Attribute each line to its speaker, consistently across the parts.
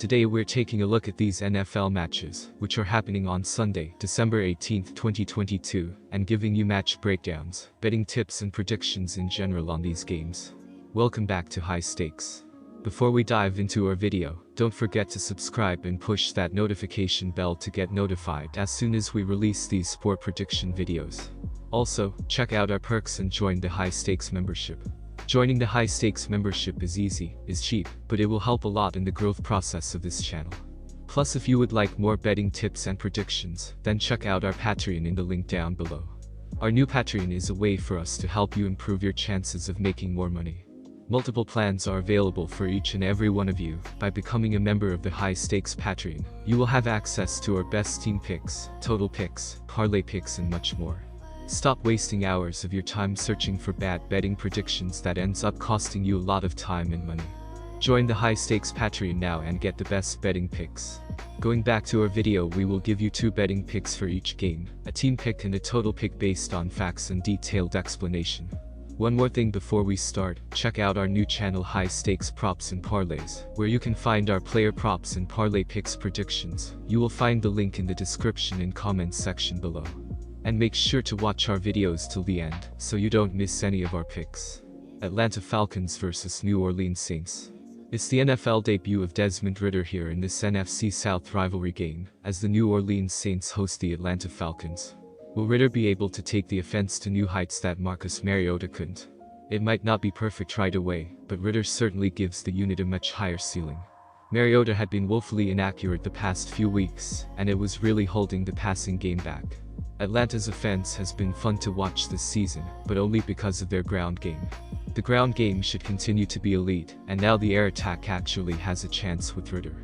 Speaker 1: Today we're taking a look at these NFL matches, which are happening on Sunday, December 18th, 2022, and giving you match breakdowns, betting tips and predictions in general on these games. Welcome back to High Stakes. Before we dive into our video, don't forget to subscribe and push that notification bell to get notified as soon as we release these sport prediction videos. Also, check out our perks and join the High Stakes membership. Joining the High Stakes membership is easy, is cheap, but it will help a lot in the growth process of this channel. Plus, if you would like more betting tips and predictions, then check out our Patreon in the link down below. Our new Patreon is a way for us to help you improve your chances of making more money. Multiple plans are available for each and every one of you. By becoming a member of the High Stakes Patreon, you will have access to our best team picks, total picks, parlay picks and much more. Stop wasting hours of your time searching for bad betting predictions that ends up costing you a lot of time and money. Join the High Stakes Patreon now and get the best betting picks. Going back to our video, we will give you 2 betting picks for each game, a team pick and a total pick based on facts and detailed explanation. One more thing before we start, check out our new channel High Stakes Props and Parlays, where you can find our player props and parlay picks predictions. You will find the link in the description and comments section below. And make sure to watch our videos till the end, so you don't miss any of our picks. Atlanta Falcons vs New Orleans Saints. It's the NFL debut of Desmond Ridder here in this NFC South rivalry game, as the New Orleans Saints host the Atlanta Falcons. Will Ridder be able to take the offense to new heights that Marcus Mariota couldn't? It might not be perfect right away, but Ridder certainly gives the unit a much higher ceiling. Mariota had been woefully inaccurate the past few weeks, and it was really holding the passing game back. Atlanta's offense has been fun to watch this season, but only because of their ground game. The ground game should continue to be elite, and now the air attack actually has a chance with Ridder.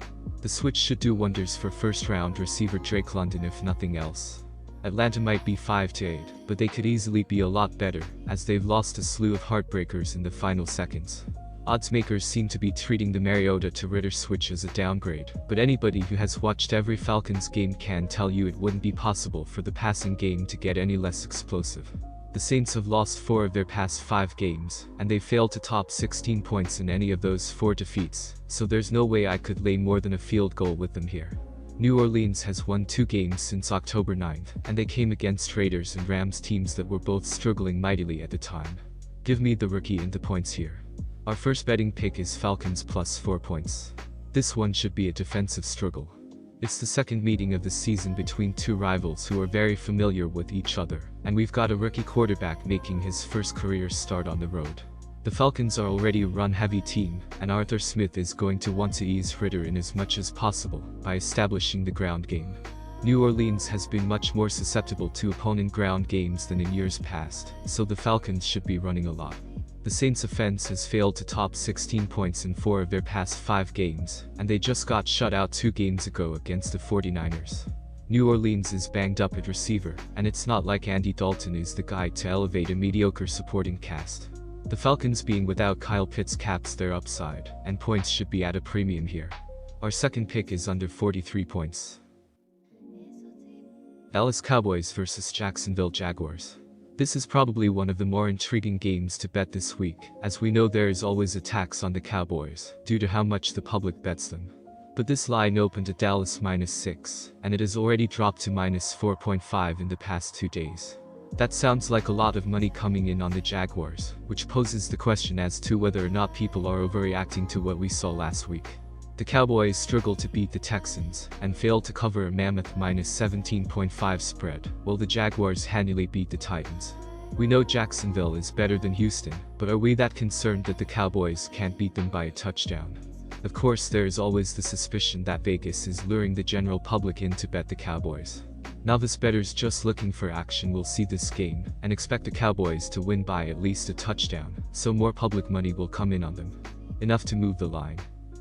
Speaker 1: The switch should do wonders for first-round receiver Drake London if nothing else. Atlanta might be 5-8, but they could easily be a lot better, as they've lost a slew of heartbreakers in the final seconds. Odds makers seem to be treating the Mariota to Ridder switch as a downgrade, but anybody who has watched every Falcons game can tell you it wouldn't be possible for the passing game to get any less explosive. The Saints have lost 4 of their past 5 games, and they failed to top 16 points in any of those 4 defeats, so there's no way I could lay more than a field goal with them here. New Orleans has won 2 games since October 9th, and they came against Raiders and Rams, teams that were both struggling mightily at the time. Give me the rookie and the points here. Our first betting pick is Falcons plus 4 points. This one should be a defensive struggle. It's the second meeting of the season between 2 rivals who are very familiar with each other, and we've got a rookie quarterback making his first career start on the road. The Falcons are already a run-heavy team, and Arthur Smith is going to want to ease Ridder in as much as possible by establishing the ground game. New Orleans has been much more susceptible to opponent ground games than in years past, so the Falcons should be running a lot. The Saints' offense has failed to top 16 points in 4 of their past 5 games, and they just got shut out 2 games ago against the 49ers. New Orleans is banged up at receiver, and it's not like Andy Dalton is the guy to elevate a mediocre supporting cast. The Falcons being without Kyle Pitts caps their upside, and points should be at a premium here. Our second pick is under 43 points. Dallas Cowboys vs Jacksonville Jaguars. This is probably one of the more intriguing games to bet this week, as we know there is always a tax on the Cowboys, due to how much the public bets them. But this line opened at Dallas -6, and it has already dropped to -4.5 in the past 2 days. That sounds like a lot of money coming in on the Jaguars, which poses the question as to whether or not people are overreacting to what we saw last week. The Cowboys struggled to beat the Texans, and failed to cover a mammoth -17.5 spread, while the Jaguars handily beat the Titans. We know Jacksonville is better than Houston, but are we that concerned that the Cowboys can't beat them by a touchdown? Of course, there is always the suspicion that Vegas is luring the general public in to bet the Cowboys. Novice bettors just looking for action will see this game, and expect the Cowboys to win by at least a touchdown, so more public money will come in on them. Enough to move the line.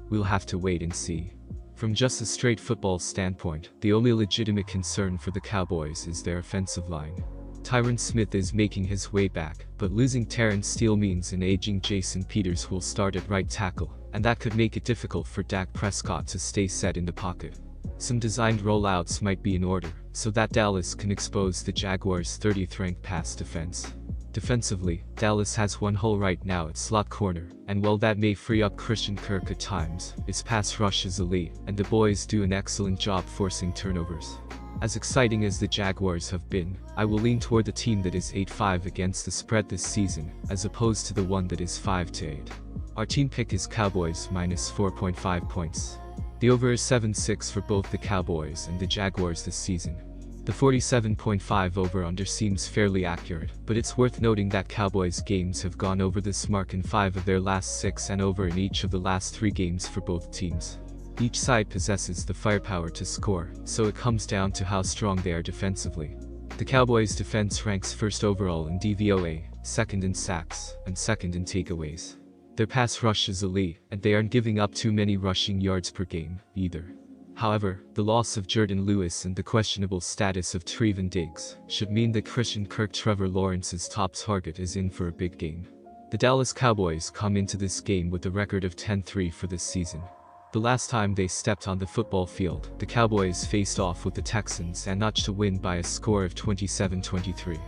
Speaker 1: We'll have to wait and see. From just a straight football standpoint, the only legitimate concern for the Cowboys is their offensive line. Tyron Smith is making his way back, but losing Terrence Steele means an aging Jason Peters will start at right tackle, and that could make it difficult for Dak Prescott to stay set in the pocket. Some designed rollouts might be in order, so that Dallas can expose the Jaguars' 30th-ranked pass defense. Defensively, Dallas has one hole right now at slot corner, and while that may free up Christian Kirk at times, its pass rush is elite, and the boys do an excellent job forcing turnovers. As exciting as the Jaguars have been, I will lean toward the team that is 8-5 against the spread this season, as opposed to the one that is 5-8. Our team pick is Cowboys minus 4.5 points. The over is 7-6 for both the Cowboys and the Jaguars this season. The 47.5 over-under seems fairly accurate, but it's worth noting that Cowboys games have gone over this mark in 5 of their last 6 and over in each of the last 3 games for both teams. Each side possesses the firepower to score, so it comes down to how strong they are defensively. The Cowboys' defense ranks first overall in DVOA, second in sacks, and second in takeaways. Their pass rush is elite, and they aren't giving up too many rushing yards per game, either. However, the loss of Jordan Lewis and the questionable status of Trevon Diggs should mean that Christian Kirk Trevor Lawrence's top target is in for a big game. The Dallas Cowboys come into this game with a record of 10-3 for this season. The last time they stepped on the football field, the Cowboys faced off with the Texans and notched a win by a score of 27-23.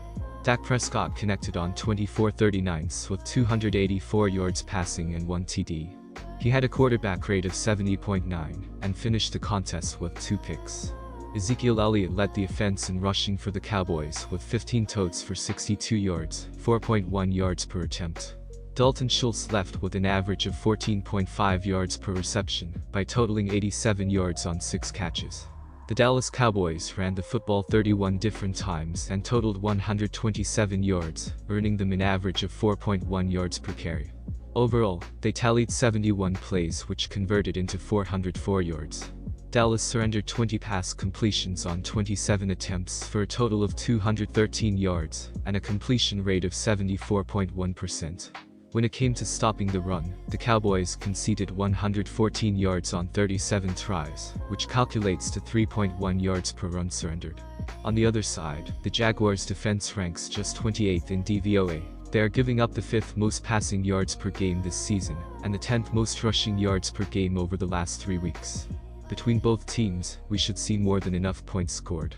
Speaker 1: Dak Prescott connected on 24-39 with 284 yards passing and 1 TD. He had a quarterback rate of 70.9 and finished the contest with 2 picks. Ezekiel Elliott led the offense in rushing for the Cowboys with 15 totes for 62 yards, 4.1 yards per attempt. Dalton Schultz left with an average of 14.5 yards per reception by totaling 87 yards on 6 catches. The Dallas Cowboys ran the football 31 different times and totaled 127 yards, earning them an average of 4.1 yards per carry. Overall, they tallied 71 plays which converted into 404 yards. Dallas surrendered 20 pass completions on 27 attempts for a total of 213 yards and a completion rate of 74.1%. When it came to stopping the run, the Cowboys conceded 114 yards on 37 tries, which calculates to 3.1 yards per run surrendered. On the other side, the Jaguars' defense ranks just 28th in DVOA. They are giving up the 5th most passing yards per game this season, and the 10th most rushing yards per game over the last 3 weeks. Between both teams, we should see more than enough points scored.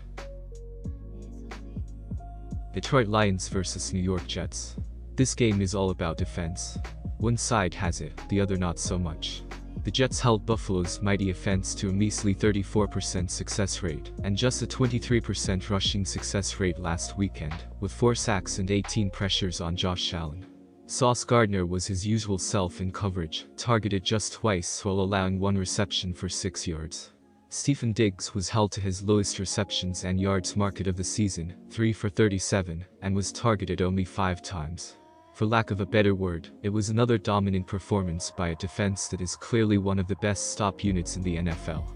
Speaker 1: Detroit Lions vs New York Jets. This game is all about defense. One side has it, the other not so much. The Jets held Buffalo's mighty offense to a measly 34% success rate and just a 23% rushing success rate last weekend, with 4 sacks and 18 pressures on Josh Allen. Sauce Gardner was his usual self in coverage, targeted just twice while allowing 1 reception for 6 yards. Stephen Diggs was held to his lowest receptions and yards market of the season, 3 for 37, and was targeted only 5 times. For lack of a better word, it was another dominant performance by a defense that is clearly one of the best stop units in the NFL.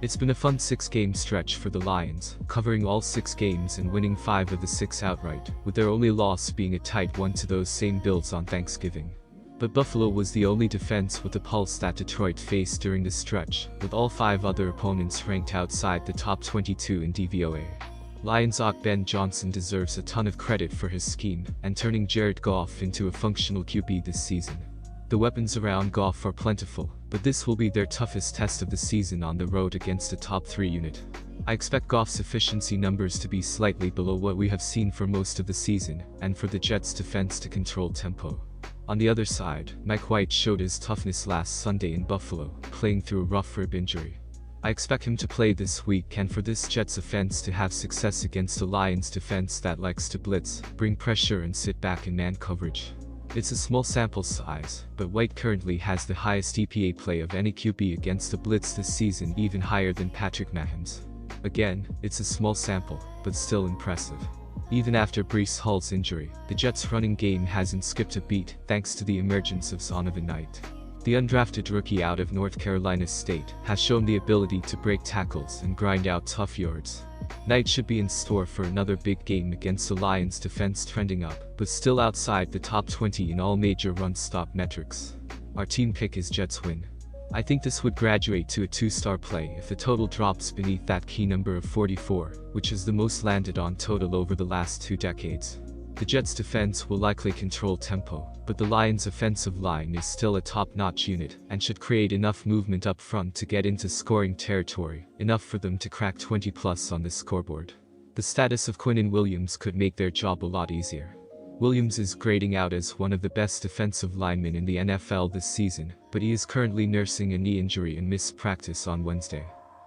Speaker 1: It's been a fun 6-game stretch for the Lions, covering all 6 games and winning 5 of the 6 outright, with their only loss being a tight one to those same Bills on Thanksgiving. But Buffalo was the only defense with a pulse that Detroit faced during the stretch, with all 5 other opponents ranked outside the top 22 in DVOA. Lions' Ben Johnson deserves a ton of credit for his scheme and turning Jared Goff into a functional QB this season. The weapons around Goff are plentiful, but this will be their toughest test of the season on the road against a top 3 unit. I expect Goff's efficiency numbers to be slightly below what we have seen for most of the season, and for the Jets' defense to control tempo. On the other side, Mike White showed his toughness last Sunday in Buffalo, playing through a rough rib injury. I expect him to play this week and for this Jets offense to have success against a Lions defense that likes to blitz, bring pressure and sit back in man coverage. It's a small sample size, but White currently has the highest EPA play of any QB against the blitz this season, even higher than Patrick Mahomes. Again, it's a small sample, but still impressive. Even after Breece Hall's injury, the Jets' running game hasn't skipped a beat thanks to the emergence of Zonovan Knight. The undrafted rookie out of North Carolina State has shown the ability to break tackles and grind out tough yards. Knight should be in store for another big game against the Lions' defense trending up, but still outside the top 20 in all major run-stop metrics. Our team pick is Jets win. I think this would graduate to a 2-star play if the total drops beneath that key number of 44, which is the most landed on total over the last 2 decades. The Jets' defense will likely control tempo, but the Lions' offensive line is still a top-notch unit and should create enough movement up front to get into scoring territory, enough for them to crack 20+ on the scoreboard. The status of Quinnen Williams could make their job a lot easier. Williams is grading out as one of the best defensive linemen in the NFL this season, but he is currently nursing a knee injury and missed practice on Wednesday.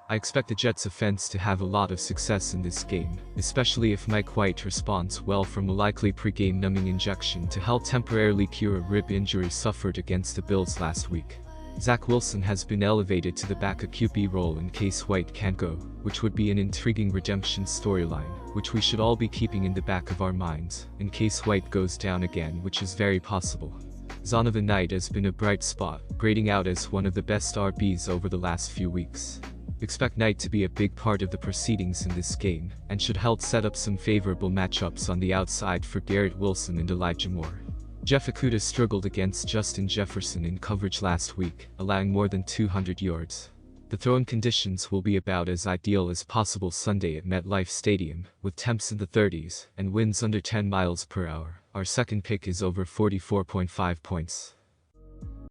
Speaker 1: I expect the Jets offense to have a lot of success in this game, especially if Mike White responds well from a likely pre-game numbing injection to help temporarily cure a rib injury suffered against the Bills last week. Zach Wilson has been elevated to the backup QB role in case White can't go, which would be an intriguing redemption storyline, which we should all be keeping in the back of our minds, in case White goes down again, which is very possible. Zonovan Knight has been a bright spot, grading out as one of the best RBs over the last few weeks. Expect Knight to be a big part of the proceedings in this game, and should help set up some favorable matchups on the outside for Garrett Wilson and Elijah Moore. Jeff Okudah struggled against Justin Jefferson in coverage last week, allowing more than 200 yards. The throwing conditions will be about as ideal as possible Sunday at MetLife Stadium, with temps in the 30s and winds under 10 miles per hour. Our second pick is over 44.5 points.